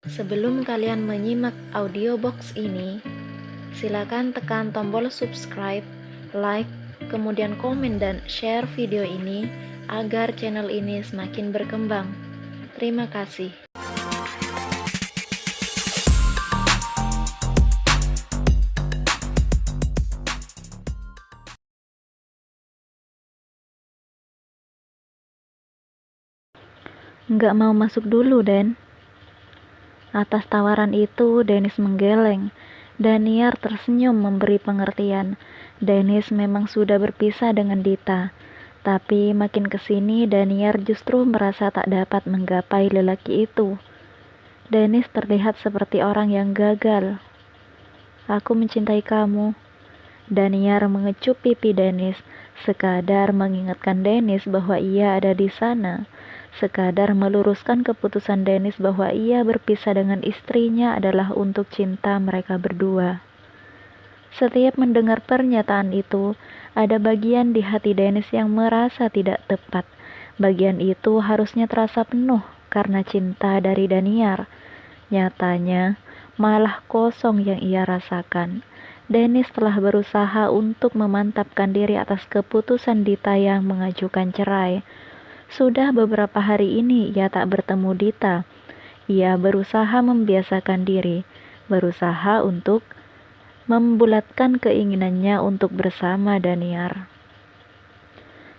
Sebelum kalian menyimak audiobook ini, silakan tekan tombol subscribe, like, kemudian komen dan share video ini agar channel ini semakin berkembang. Terima kasih. Nggak mau masuk dulu, Den. Atas tawaran itu, Dennis menggeleng. Daniar tersenyum memberi pengertian. Dennis memang sudah berpisah dengan Dita. Tapi makin kesini, Daniar justru merasa tak dapat menggapai lelaki itu. Dennis terlihat seperti orang yang gagal. Aku mencintai kamu. Daniar mengecup pipi Dennis, sekadar mengingatkan Dennis bahwa ia ada di sana. Sekadar meluruskan keputusan Dennis bahwa ia berpisah dengan istrinya adalah untuk cinta mereka berdua. Setiap mendengar pernyataan itu, ada bagian di hati Dennis yang merasa tidak tepat. Bagian itu harusnya terasa penuh karena cinta dari Daniar. Nyatanya, malah kosong yang ia rasakan. Dennis telah berusaha untuk memantapkan diri atas keputusan Dita yang mengajukan cerai. Sudah beberapa hari ini ia tak bertemu Dita. Ia berusaha membiasakan diri, berusaha untuk membulatkan keinginannya untuk bersama Daniar.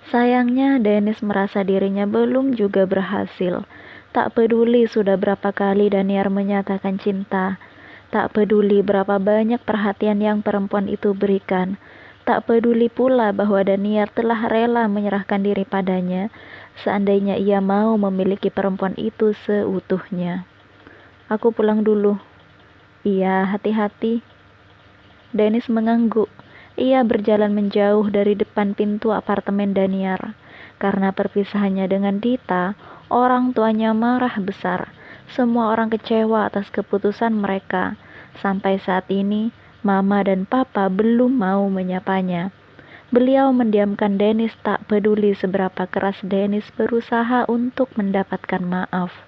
Sayangnya Dennis merasa dirinya belum juga berhasil. Tak peduli sudah berapa kali Daniar menyatakan cinta, tak peduli berapa banyak perhatian yang perempuan itu berikan, tak peduli pula bahwa Daniar telah rela menyerahkan diri padanya seandainya ia mau memiliki perempuan itu seutuhnya. Aku pulang dulu. Iya, hati-hati. Dennis mengangguk. Ia berjalan menjauh dari depan pintu apartemen Daniar. Karena perpisahannya dengan Dita, orang tuanya marah besar. Semua orang kecewa atas keputusan mereka. Sampai saat ini, Mama dan Papa belum mau menyapanya. Beliau mendiamkan Dennis, tak peduli seberapa keras Dennis berusaha untuk mendapatkan maaf.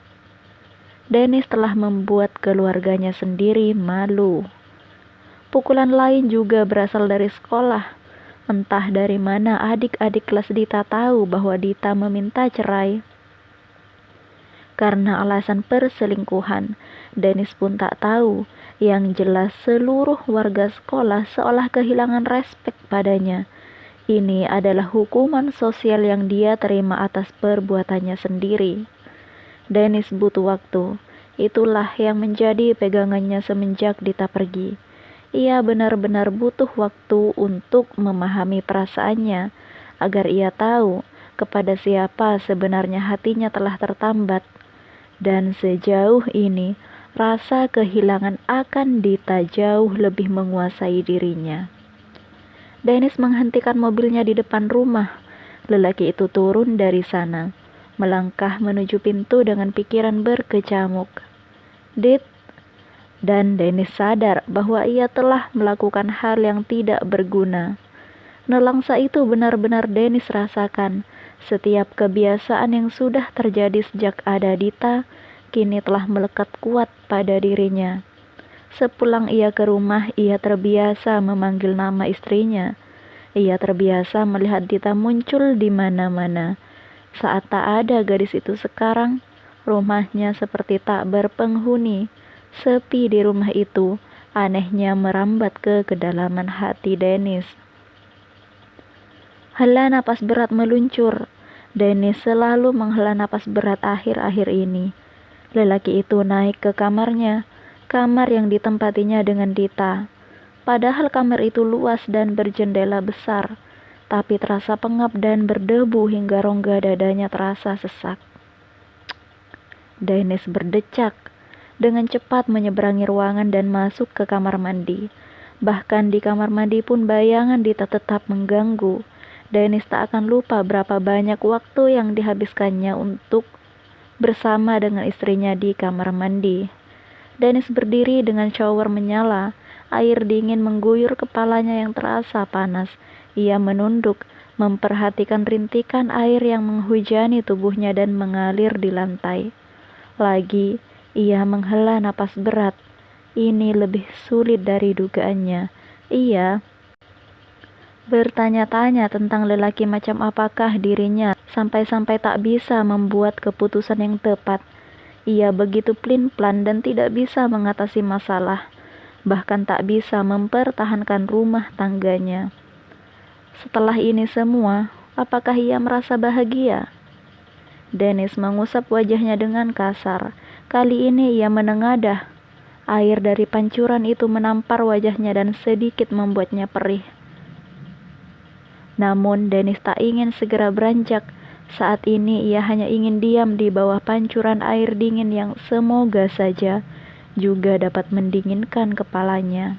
Dennis telah membuat keluarganya sendiri malu. Pukulan lain juga berasal dari sekolah. Entah dari mana adik-adik kelas Dita tahu bahwa Dita meminta cerai karena alasan perselingkuhan. Dennis pun tak tahu. Yang jelas seluruh warga sekolah seolah kehilangan respek padanya. Ini adalah hukuman sosial yang dia terima atas perbuatannya sendiri. Dennis butuh waktu. Itulah yang menjadi pegangannya semenjak Dita pergi. Ia benar-benar butuh waktu untuk memahami perasaannya, agar ia tahu kepada siapa sebenarnya hatinya telah tertambat. Dan sejauh ini, rasa kehilangan akan Dita jauh lebih menguasai dirinya. Dennis menghentikan mobilnya di depan rumah. Lelaki itu turun dari sana, melangkah menuju pintu dengan pikiran berkecamuk. Dit. Dan Dennis sadar bahwa ia telah melakukan hal yang tidak berguna. Nelangsa itu benar-benar Dennis rasakan. Setiap kebiasaan yang sudah terjadi sejak ada Dita, kini telah melekat kuat pada dirinya. Sepulang ia ke rumah, ia terbiasa memanggil nama istrinya. Ia terbiasa melihat Dita muncul di mana-mana. Saat tak ada gadis itu sekarang, rumahnya seperti tak berpenghuni. Sepi di rumah itu, anehnya merambat ke kedalaman hati Dennis. Hela napas berat meluncur. Dennis selalu menghela napas berat akhir-akhir ini. Lelaki itu naik ke kamarnya, kamar yang ditempatinya dengan Dita. Padahal kamar itu luas dan berjendela besar, tapi terasa pengap dan berdebu hingga rongga dadanya terasa sesak. Dennis berdecak. Dengan cepat menyeberangi ruangan dan masuk ke kamar mandi. Bahkan di kamar mandi pun bayangan Dita tetap mengganggu. Dennis tak akan lupa berapa banyak waktu yang dihabiskannya untuk bersama dengan istrinya di kamar mandi. Dennis berdiri dengan shower menyala. Air dingin mengguyur kepalanya yang terasa panas. Ia menunduk, memperhatikan rintikan air yang menghujani tubuhnya dan mengalir di lantai. Lagi, Ia menghela napas berat. Ini lebih sulit dari dugaannya. Ia bertanya-tanya tentang lelaki macam apakah dirinya, sampai-sampai tak bisa membuat keputusan yang tepat. Ia begitu plin-plan dan tidak bisa mengatasi masalah, bahkan tak bisa mempertahankan rumah tangganya. Setelah ini semua, apakah ia merasa bahagia? Dennis mengusap wajahnya dengan kasar. Kali ini ia menengadah. Air dari pancuran itu menampar wajahnya dan sedikit membuatnya perih. Namun Dennis tak ingin segera beranjak. Saat ini ia hanya ingin diam di bawah pancuran air dingin yang semoga saja juga dapat mendinginkan kepalanya.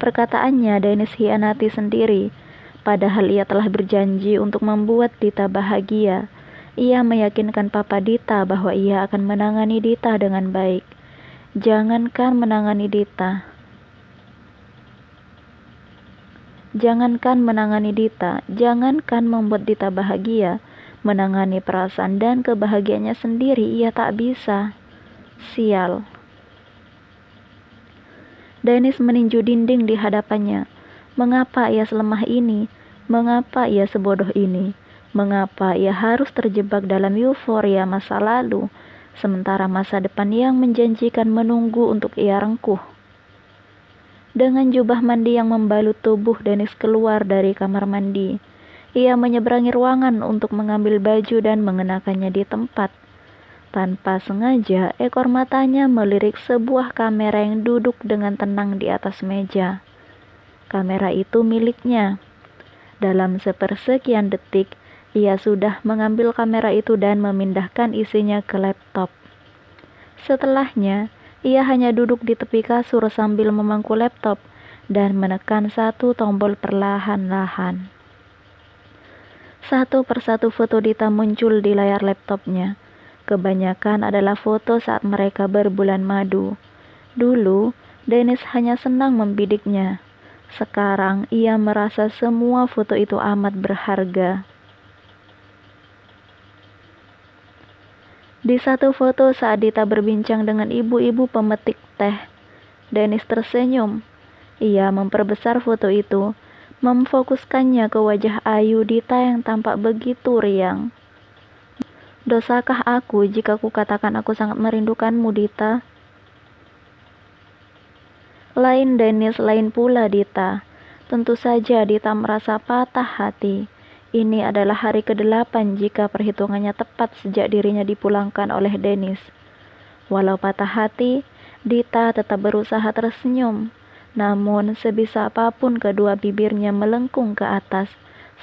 Perkataannya Dennis hianati sendiri, padahal ia telah berjanji untuk membuat Dita bahagia. Ia meyakinkan Papa Dita bahwa ia akan menangani Dita dengan baik. Jangankan menangani Dita, jangankan membuat Dita bahagia, menangani perasaan dan kebahagiaannya sendiri ia tak bisa. Sial. Dennis meninju dinding di hadapannya. Mengapa ia selemah ini? Mengapa ia sebodoh ini? Mengapa ia harus terjebak dalam euforia masa lalu, sementara masa depan yang menjanjikan menunggu untuk ia rengkuh? Dengan jubah mandi yang membalut tubuh, Dennis keluar dari kamar mandi. Ia menyeberangi ruangan untuk mengambil baju dan mengenakannya di tempat. Tanpa sengaja, ekor matanya melirik sebuah kamera yang duduk dengan tenang di atas meja. Kamera itu miliknya. Dalam sepersekian detik, ia sudah mengambil kamera itu dan memindahkan isinya ke laptop. Setelahnya, ia hanya duduk di tepi kasur sambil memangku laptop dan menekan satu tombol perlahan-lahan. Satu persatu foto Dita muncul di layar laptopnya. Kebanyakan adalah foto saat mereka berbulan madu. Dulu, Dennis hanya senang membidiknya. Sekarang, ia merasa semua foto itu amat berharga. Di satu foto saat Dita berbincang dengan ibu-ibu pemetik teh, Dennis tersenyum. Ia memperbesar foto itu, memfokuskannya ke wajah ayu Dita yang tampak begitu riang. Dosakah aku jika kukatakan aku sangat merindukanmu, Dita? Lain Dennis, lain pula Dita. Tentu saja Dita merasa patah hati. Ini adalah hari ke-8 jika perhitungannya tepat sejak dirinya dipulangkan oleh Dennis. Walau patah hati, Dita tetap berusaha tersenyum. Namun sebisa apapun kedua bibirnya melengkung ke atas,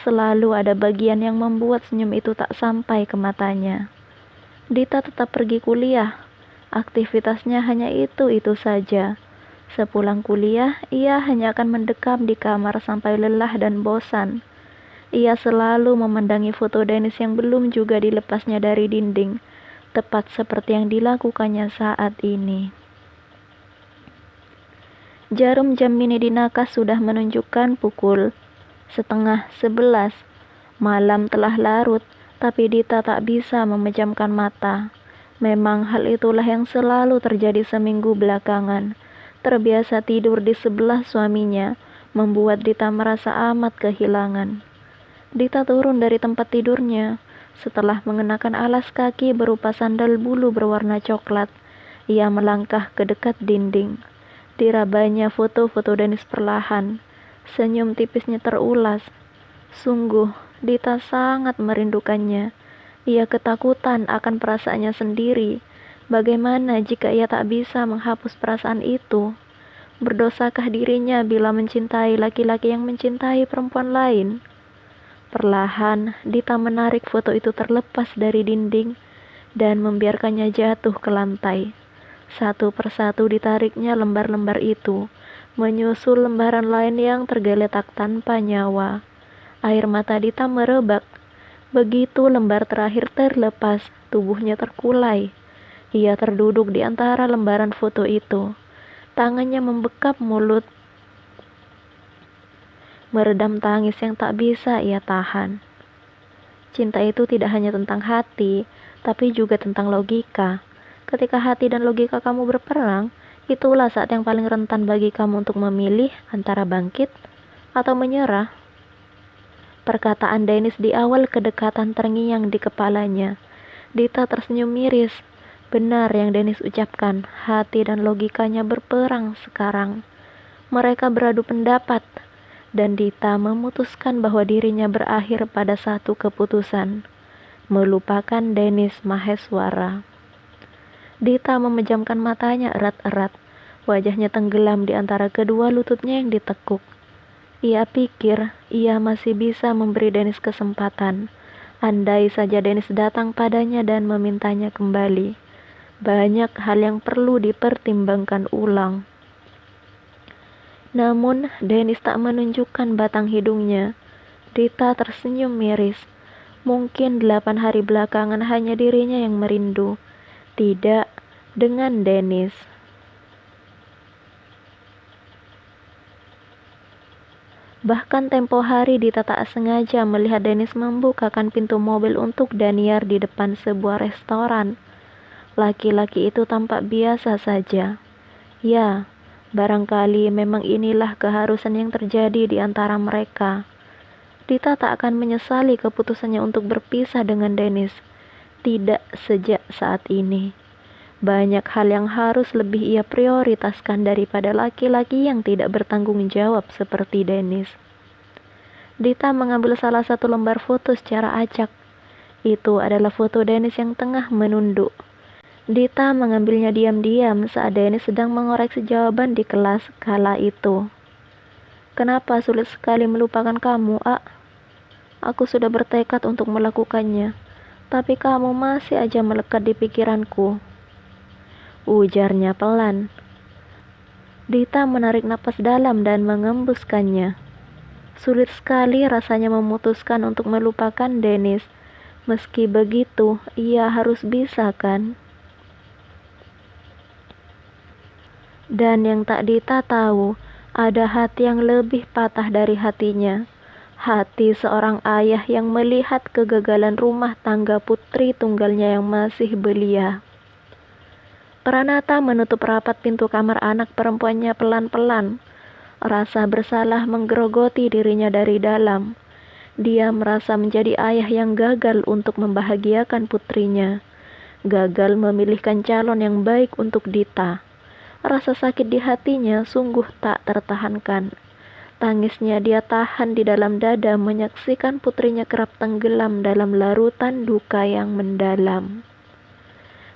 selalu ada bagian yang membuat senyum itu tak sampai ke matanya. Dita tetap pergi kuliah. Aktivitasnya hanya itu-itu saja. Sepulang kuliah, ia hanya akan mendekam di kamar sampai lelah dan bosan. Ia selalu memandangi foto Dennis yang belum juga dilepasnya dari dinding, tepat seperti yang dilakukannya saat ini. Jarum jam mini di nakas sudah menunjukkan pukul 10:30. Malam telah larut, tapi Dita tak bisa memejamkan mata. Memang hal itulah yang selalu terjadi seminggu belakangan. Terbiasa tidur di sebelah suaminya, membuat Dita merasa amat kehilangan. Dita turun dari tempat tidurnya. Setelah mengenakan alas kaki berupa sandal bulu berwarna coklat, ia melangkah ke dekat dinding. Dirabanya foto-foto Dennis perlahan. Senyum tipisnya terulas. Sungguh, Dita sangat merindukannya. Ia ketakutan akan perasaannya sendiri. Bagaimana jika ia tak bisa menghapus perasaan itu? Berdosakah dirinya bila mencintai laki-laki yang mencintai perempuan lain? Perlahan, Dita menarik foto itu terlepas dari dinding dan membiarkannya jatuh ke lantai. Satu persatu ditariknya lembar-lembar itu, menyusul lembaran lain yang tergeletak tanpa nyawa. Air mata Dita merebak. Begitu lembar terakhir terlepas, tubuhnya terkulai. Ia terduduk di antara lembaran foto itu. Tangannya membekap mulut, meredam tangis yang tak bisa ia tahan. Cinta itu tidak hanya tentang hati, tapi juga tentang logika. Ketika hati dan logika kamu berperang, itulah saat yang paling rentan bagi kamu untuk memilih antara bangkit atau menyerah. Perkataan Dennis di awal kedekatan terngiang di kepalanya. Dita tersenyum miris. Benar yang Dennis ucapkan, hati dan logikanya berperang sekarang. Mereka beradu pendapat, dan Dita memutuskan bahwa dirinya berakhir pada satu keputusan, melupakan Dennis Maheswara. Dita memejamkan matanya erat-erat, wajahnya tenggelam di antara kedua lututnya yang ditekuk. Ia pikir ia masih bisa memberi Dennis kesempatan, andai saja Dennis datang padanya dan memintanya kembali. Banyak hal yang perlu dipertimbangkan ulang. Namun, Dennis tak menunjukkan batang hidungnya. Dita tersenyum miris. Mungkin 8 hari belakangan hanya dirinya yang merindu. Tidak dengan Dennis. Bahkan tempo hari Dita tak sengaja melihat Dennis membukakan pintu mobil untuk Daniar di depan sebuah restoran. Laki-laki itu tampak biasa saja. Ya, barangkali memang inilah keharusan yang terjadi di antara mereka. Dita tak akan menyesali keputusannya untuk berpisah dengan Dennis. Tidak sejak saat ini. Banyak hal yang harus lebih ia prioritaskan daripada laki-laki yang tidak bertanggung jawab seperti Dennis. Dita mengambil salah satu lembar foto secara acak. Itu adalah foto Dennis yang tengah menunduk. Dita mengambilnya diam-diam saat Dennis sedang mengoreksi jawaban di kelas kala itu. Kenapa sulit sekali melupakan kamu, A? Aku sudah bertekad untuk melakukannya, tapi kamu masih aja melekat di pikiranku. Ujarnya pelan. Dita menarik napas dalam dan mengembuskannya. Sulit sekali rasanya memutuskan untuk melupakan Dennis. Meski begitu, ia harus bisa kan? Dan yang tak Dita tahu, ada hati yang lebih patah dari hatinya. Hati seorang ayah yang melihat kegagalan rumah tangga putri tunggalnya yang masih belia. Pranata menutup rapat pintu kamar anak perempuannya pelan-pelan. Rasa bersalah menggerogoti dirinya dari dalam. Dia merasa menjadi ayah yang gagal untuk membahagiakan putrinya. Gagal memilihkan calon yang baik untuk Dita. Rasa sakit di hatinya sungguh tak tertahankan. Tangisnya dia tahan di dalam dada menyaksikan putrinya kerap tenggelam dalam larutan duka yang mendalam.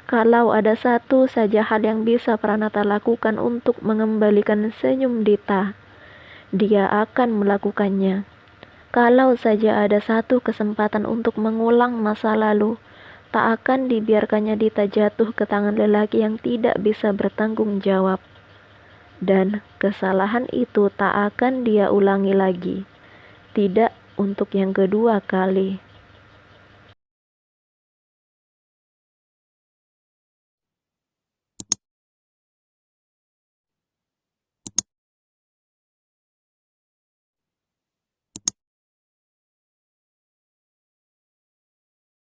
Kalau ada satu saja hal yang bisa Pranata lakukan untuk mengembalikan senyum Dita, dia akan melakukannya. Kalau saja ada satu kesempatan untuk mengulang masa lalu, tak akan dibiarkannya Dita jatuh ke tangan lelaki yang tidak bisa bertanggung jawab. Dan kesalahan itu tak akan dia ulangi lagi. Tidak untuk yang kedua kali.